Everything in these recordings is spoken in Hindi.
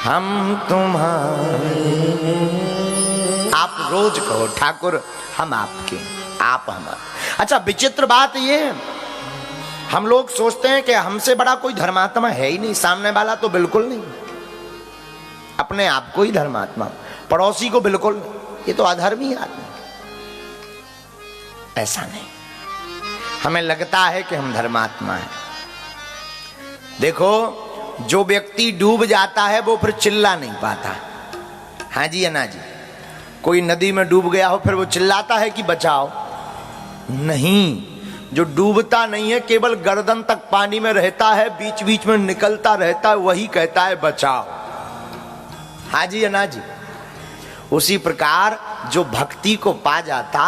हम तुम्हारे। आप रोज कहो ठाकुर हम आपके, आप हमारे। अच्छा विचित्र बात ये, हम लोग सोचते हैं कि हमसे बड़ा कोई धर्मात्मा है ही नहीं, सामने वाला तो बिल्कुल नहीं, अपने आप को ही धर्मात्मा, पड़ोसी को बिल्कुल नहीं, ये तो अधर्मी आदमी। ऐसा नहीं, हमें लगता है कि हम धर्मात्मा हैं। देखो जो व्यक्ति डूब जाता है वो फिर चिल्ला नहीं पाता। हाँ जी या ना जी? कोई नदी में डूब गया हो फिर वो चिल्लाता है कि बचाओ? नहीं, जो डूबता नहीं है, केवल गर्दन तक पानी में रहता है, बीच बीच में निकलता रहता है, वही कहता है बचाओ। हाँ जी या ना जी? उसी प्रकार जो भक्ति को पा जाता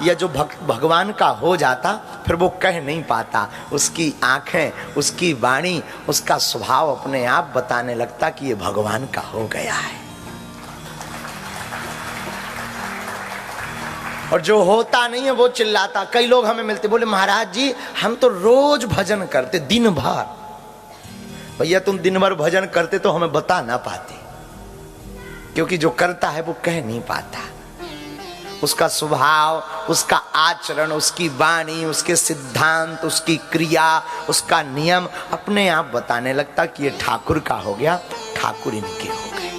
या जो भगवान का हो जाता फिर वो कह नहीं पाता, उसकी आंखें, उसकी वाणी, उसका स्वभाव अपने आप बताने लगता कि ये भगवान का हो गया है। और जो होता नहीं है वो चिल्लाता। कई लोग हमें मिलते, बोले महाराज जी हम तो रोज भजन करते दिन भर। भैया तुम दिन भर भजन करते तो हमें बता ना पाते, क्योंकि जो करता है वो कह नहीं पाता। उसका स्वभाव, उसका आचरण, उसकी वाणी, उसके सिद्धांत, उसकी क्रिया, उसका नियम अपने आप बताने लगता कि ये ठाकुर का हो गया, ठाकुर इनके हो गए,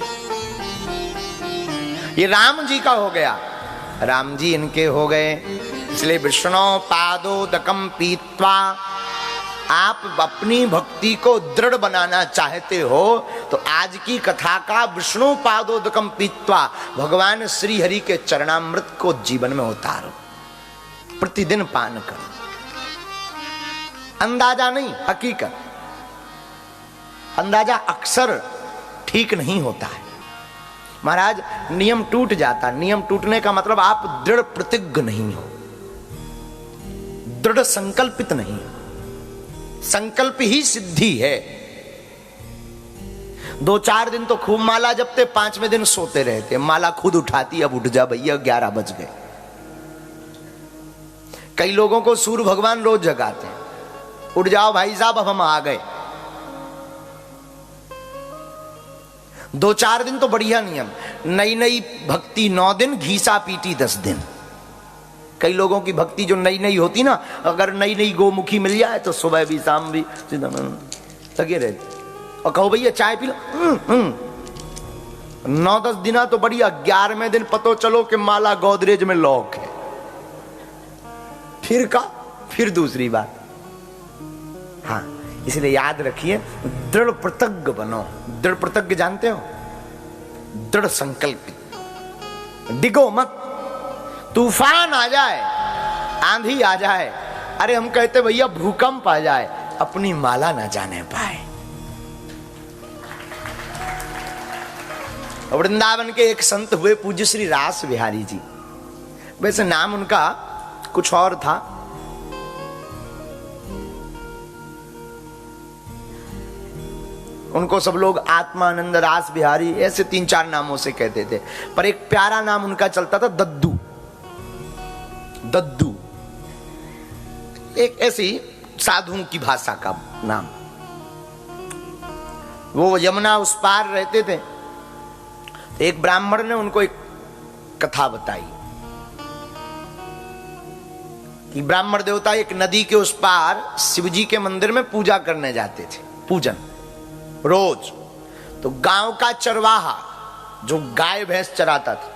ये राम जी का हो गया, राम जी इनके हो गए। इसलिए विष्णु पादोदकम पीत्वा, आप अपनी भक्ति को दृढ़ बनाना चाहते हो तो आज की कथा का विष्णु पादोदकम पीत्वा, भगवान श्री हरि के चरणामृत को जीवन में उतारो, प्रतिदिन पान करो। अंदाजा नहीं, हकीकत। अंदाजा अक्सर ठीक नहीं होता है महाराज, नियम टूट जाता। नियम टूटने का मतलब आप दृढ़ प्रतिज्ञ नहीं हो, दृढ़ संकल्पित नहीं हो। संकल्प ही सिद्धि है। 2-4 दिन तो खूब माला जपते, 5वें दिन सोते रहते, माला खुद उठाती, अब उठ जा भैया 11 बज गए। कई लोगों को सूर्य भगवान रोज जगाते हैं, उठ जाओ भाई साहब अब हम आ गए। 2-4 दिन तो बढ़िया नियम, नई नई भक्ति 9 दिन, घीसा पीटी 10 दिन। कई लोगों की भक्ति जो नई नई होती ना, अगर नई नई गोमुखी मिल जाए तो सुबह भी शाम भी लगे रहते, और कहो भैया चाय पी लो, 9-10 दिन तो बढ़िया, 11वें दिन पतो चलो कि माला गोदरेज में लॉक है। फिर दूसरी बात। हाँ, इसलिए याद रखिए, दृढ़ प्रतिज्ञ बनो। दृढ़ प्रतिज्ञ जानते हो? दृढ़ संकल्पित। डिगो मत, तूफान आ जाए, आंधी आ जाए, अरे हम कहते भैया भूकंप आ जाए, अपनी माला ना जाने पाए। वृंदावन के एक संत हुए पूज्य श्री रास बिहारी जी। वैसे नाम उनका कुछ और था, उनको सब लोग आत्मानंद रास बिहारी ऐसे 3-4 नामों से कहते थे, पर एक प्यारा नाम उनका चलता था, दद्दू। दद्दू एक ऐसी साधुओं की भाषा का नाम। वो यमुना उस पार रहते थे। एक ब्राह्मण ने उनको एक कथा बताई कि ब्राह्मण देवता एक नदी के उस पार शिवजी के मंदिर में पूजा करने जाते थे, पूजन रोज। तो गांव का चरवाहा जो गाय भैंस चराता था,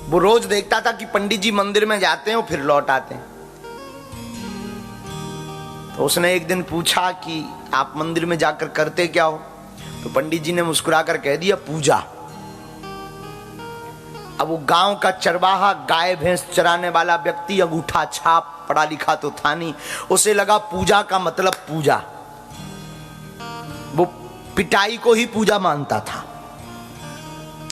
वो रोज देखता था कि पंडित जी मंदिर में जाते हैं और फिर लौट आते हैं। तो उसने एक दिन पूछा कि आप मंदिर में जाकर करते क्या हो? तो पंडित जी ने मुस्कुराकर कह दिया, पूजा। अब वो गांव का चरवाहा, गाय भैंस चराने वाला व्यक्ति, अंगूठा छाप, पढ़ा लिखा तो था नहीं, उसे लगा पूजा का मतलब पूजा। वो पिटाई को ही पूजा मानता था,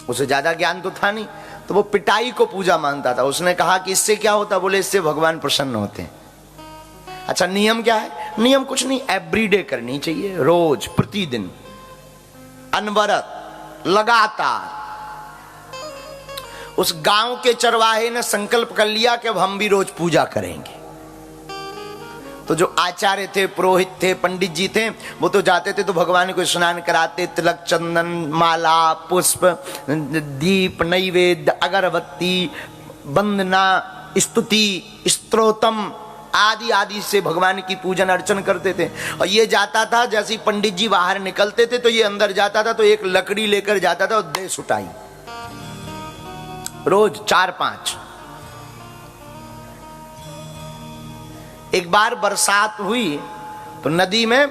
उसे ज्यादा ज्ञान तो था नहीं, तो वो पिटाई को पूजा मानता था। उसने कहा कि इससे क्या होता? बोले इससे भगवान प्रसन्न होते हैं। अच्छा नियम क्या है? नियम कुछ नहीं, एवरीडे करनी चाहिए, रोज, प्रतिदिन, अनवरत, लगातार। उस गांव के चरवाहे ने संकल्प कर लिया कि अब हम भी रोज पूजा करेंगे। तो जो आचार्य थे, पुरोहित थे, पंडित जी थे, वो तो जाते थे तो भगवान को स्नान कराते, तिलक, चंदन, माला, पुष्प, दीप, नैवेद्य, अगरबत्ती, वंदना, स्तुति, स्तोत्रम आदि आदि से भगवान की पूजन अर्चन करते थे। और ये जाता था, जैसे पंडित जी बाहर निकलते थे तो ये अंदर जाता था, तो एक लकड़ी लेकर जाता था और दे सुटाई, रोज 4-5। एक बार बरसात हुई तो नदी में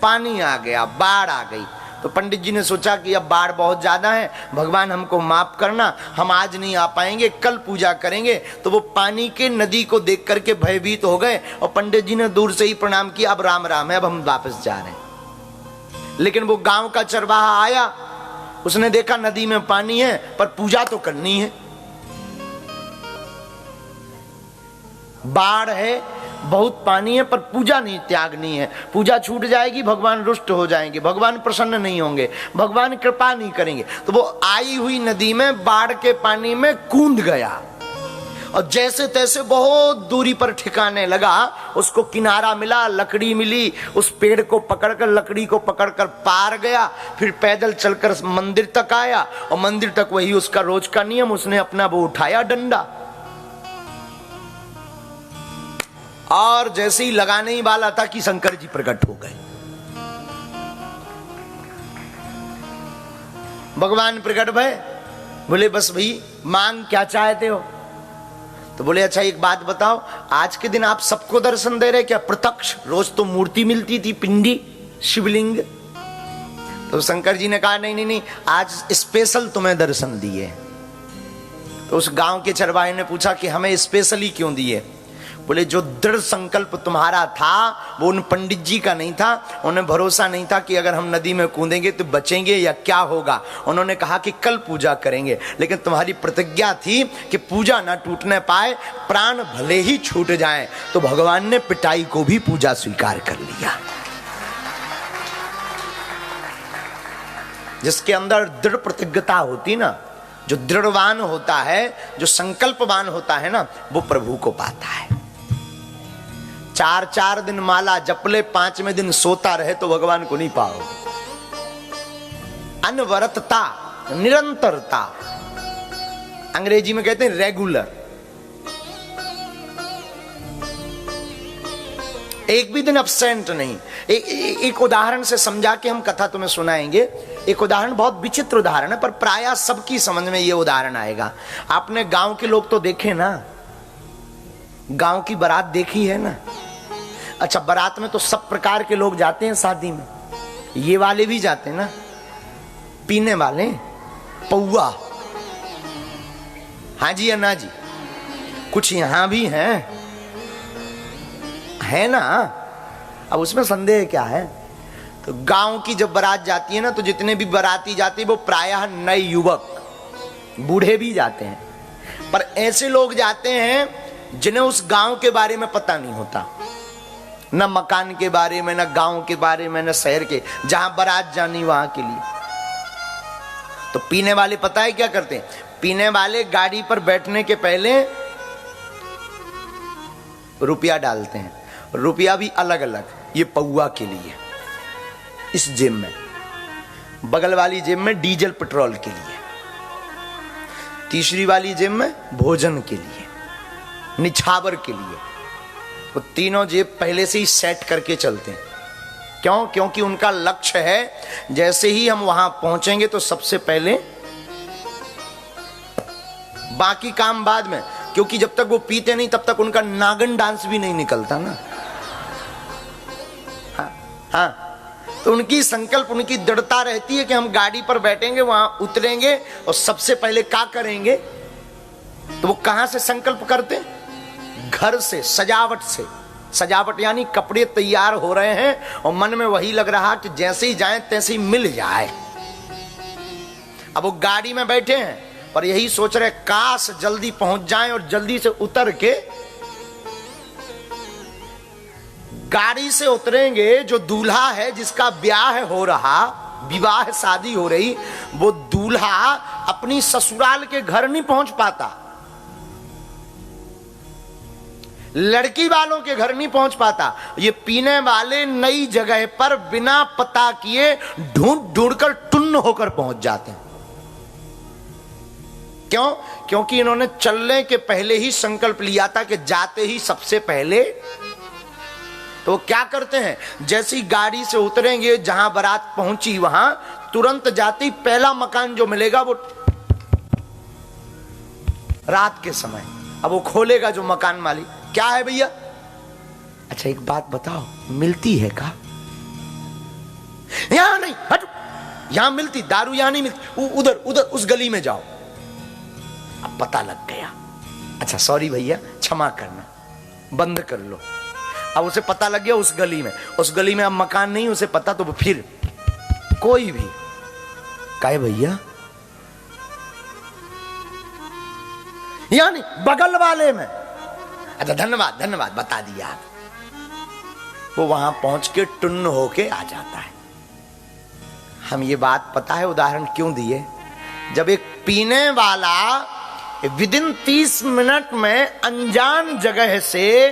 पानी आ गया, बाढ़ आ गई। तो पंडित जी ने सोचा कि अब बाढ़ बहुत ज्यादा है, भगवान हमको माफ करना, हम आज नहीं आ पाएंगे, कल पूजा करेंगे। तो वो पानी के नदी को देख करके भयभीत हो गए और पंडित जी ने दूर से ही प्रणाम किया, अब राम राम है, अब हम वापस जा रहे हैं। लेकिन वो गांव का चरवाहा आया, उसने देखा नदी में पानी है पर पूजा तो करनी है, बाढ़ है, बहुत पानी है, पर पूजा नहीं त्यागनी है, पूजा छूट जाएगी, भगवान रुष्ट हो जाएंगे, भगवान प्रसन्न नहीं होंगे, भगवान कृपा नहीं करेंगे। तो वो आई हुई नदी में बाढ़ के पानी में कूद गया और जैसे तैसे बहुत दूरी पर ठिकाने लगा, उसको किनारा मिला, लकड़ी मिली, उस पेड़ को पकड़कर, लकड़ी को पकड़कर पार गया, फिर पैदल चलकर मंदिर तक आया और मंदिर तक वही उसका रोज का नियम, उसने अपना वो उठाया डंडा और जैसे ही लगाने ही वाला था कि शंकर जी प्रकट हो गए। भगवान प्रकट भय, बोले बस भाई मांग क्या चाहते हो? तो बोले अच्छा एक बात बताओ, आज के दिन आप सबको दर्शन दे रहे क्या प्रत्यक्ष? रोज तो मूर्ति मिलती थी, पिंडी, शिवलिंग। तो शंकर जी ने कहा नहीं नहीं नहीं, आज स्पेशल तुम्हें दर्शन दिए। तो उस गांव के चरवाहे ने पूछा कि हमें स्पेशली क्यों दिए? बोले जो दृढ़ संकल्प तुम्हारा था वो उन पंडित जी का नहीं था, उन्हें भरोसा नहीं था कि अगर हम नदी में कूदेंगे तो बचेंगे या क्या होगा। उन्होंने कहा कि कल पूजा करेंगे, लेकिन तुम्हारी प्रतिज्ञा थी कि पूजा ना टूटने पाए, प्राण भले ही छूट जाएं। तो भगवान ने पिटाई को भी पूजा स्वीकार कर लिया। जिसके अंदर दृढ़ प्रतिज्ञता होती ना, जो दृढ़वान होता है, जो संकल्पवान होता है ना, वो प्रभु को पाता है। 4-4 दिन माला जपले, 5वें दिन सोता रहे तो भगवान को नहीं पाओगे। अनवरतता, निरंतरता, अंग्रेजी में कहते हैं रेगुलर। एक भी दिन अब्सेंट नहीं। एक उदाहरण से समझा के हम कथा तुम्हें सुनाएंगे। एक उदाहरण, बहुत विचित्र उदाहरण है, पर प्रायः सबकी समझ में ये उदाहरण आएगा। आपने गांव के लोग तो देखे ना, गांव की बारात देखी है ना। अच्छा, बारात में तो सब प्रकार के लोग जाते हैं शादी में, ये वाले भी जाते हैं ना, पीने वाले, पौआ, हाँ जी या ना जी, कुछ यहां भी हैं, है ना। अब उसमें संदेह क्या है? तो गांव की जब बारात जाती है ना, तो जितने भी बाराती जाते हैं वो प्रायः नए युवक, बूढ़े भी जाते हैं, पर ऐसे लोग जाते हैं जिन्हें उस गांव के बारे में पता नहीं होता, न मकान के बारे में, न गांव के बारे में, न शहर के, जहां बारात जानी वहां के लिए। तो पीने वाले पता है क्या करते हैं? पीने वाले गाड़ी पर बैठने के पहले रुपया डालते हैं, रुपया भी अलग अलग, ये पौआ के लिए इस जेब में, बगल वाली जेब में डीजल पेट्रोल के लिए, तीसरी वाली जेब में भोजन के लिए, निछावर के लिए। वो तीनों जेब पहले से ही सेट करके चलते हैं। क्यों? क्योंकि उनका लक्ष्य है जैसे ही हम वहां पहुंचेंगे तो सबसे पहले, बाकी काम बाद में, क्योंकि जब तक वो पीते नहीं तब तक उनका नागन डांस भी नहीं निकलता ना। हाँ, तो उनकी संकल्प, उनकी दृढ़ता रहती है कि हम गाड़ी पर बैठेंगे, वहां उतरेंगे और सबसे पहले क्या करेंगे। तो वो कहां से संकल्प करते? घर से, सजावट से। सजावट यानी कपड़े तैयार हो रहे हैं और मन में वही लग रहा कि जैसे ही जाएं तैसे ही मिल जाए। अब वो गाड़ी में बैठे हैं पर यही सोच रहे काश जल्दी पहुंच जाएं और जल्दी से उतर के गाड़ी से उतरेंगे। जो दूल्हा है, जिसका ब्याह हो रहा, विवाह शादी हो रही, वो दूल्हा अपनी ससुराल के घर नहीं पहुंच पाता। लड़की वालों के घर नहीं पहुंच पाता। ये पीने वाले नई जगह पर बिना पता किए ढूंढ ढूंढ कर टुन्न होकर पहुंच जाते हैं। क्यों? क्योंकि इन्होंने चलने के पहले ही संकल्प लिया था कि जाते ही सबसे पहले। तो वो क्या करते हैं, जैसी गाड़ी से उतरेंगे, जहां बारात पहुंची वहां तुरंत जाते ही पहला मकान जो मिलेगा वो रात के समय, अब वो खोलेगा जो मकान मालिक, क्या है भैया? अच्छा एक बात बताओ, मिलती है का? यहां नहीं, हट, यहां मिलती दारू, यहां नहीं मिलती, उधर उधर उस गली में जाओ। अब पता लग गया, अच्छा सॉरी भैया क्षमा करना, बंद कर लो। अब उसे पता लग गया उस गली में अब मकान नहीं उसे पता, तो फिर कोई भी कहे भैया यानी बगल वाले में, अच्छा धन्यवाद धन्यवाद बता दिया आप। वो वहां पहुंच के टुन्न होके आ जाता है। हम ये बात पता है उदाहरण क्यों दिए? जब एक पीने वाला विदिन 30 मिनट में अनजान जगह से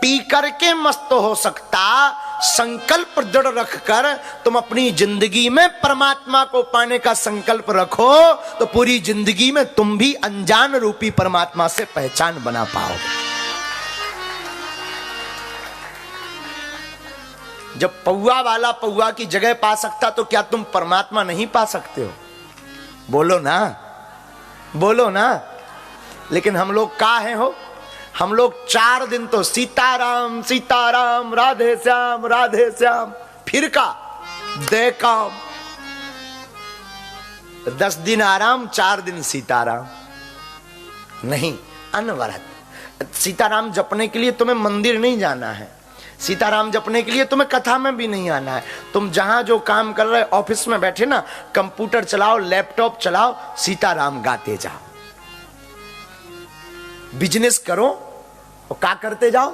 पी करके मस्त हो सकता, संकल्प दृढ़ रखकर तुम अपनी जिंदगी में परमात्मा को पाने का संकल्प रखो तो पूरी जिंदगी में तुम भी अनजान रूपी परमात्मा से पहचान बना पाओगे। जब पौआ वाला पौआ की जगह पा सकता तो क्या तुम परमात्मा नहीं पा सकते हो? बोलो ना, बोलो ना। लेकिन हम लोग काहे हो, हम लोग 4 दिन तो सीताराम सीताराम राधे श्याम, फिर का दे काम, 10 दिन आराम 4 दिन सीताराम। नहीं, अनवरत सीताराम जपने के लिए तुम्हें मंदिर नहीं जाना है, सीताराम जपने के लिए तुम्हें कथा में भी नहीं आना है। तुम जहां जो काम कर रहे, ऑफिस में बैठे ना, कंप्यूटर चलाओ, लैपटॉप चलाओ, सीताराम गाते जाओ। बिजनेस करो और क्या करते जाओ,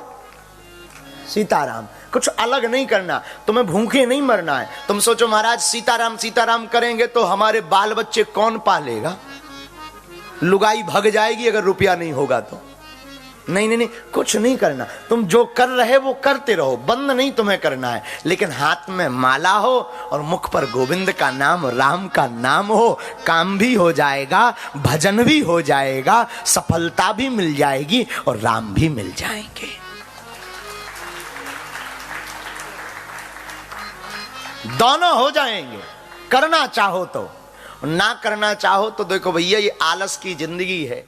सीताराम। कुछ अलग नहीं करना, तुम्हें भूखे नहीं मरना है। तुम सोचो महाराज सीताराम सीताराम करेंगे तो हमारे बाल बच्चे कौन पालेगा, लुगाई भग जाएगी अगर रुपया नहीं होगा तो। नहीं नहीं नहीं, कुछ नहीं करना, तुम जो कर रहे वो करते रहो, बंद नहीं तुम्हें करना है। लेकिन हाथ में माला हो और मुख पर गोविंद का नाम, राम का नाम हो, काम भी हो जाएगा, भजन भी हो जाएगा, सफलता भी मिल जाएगी और राम भी मिल जाएंगे। दोनों हो जाएंगे, करना चाहो तो, ना करना चाहो तो। देखो भैया ये आलस की जिंदगी है।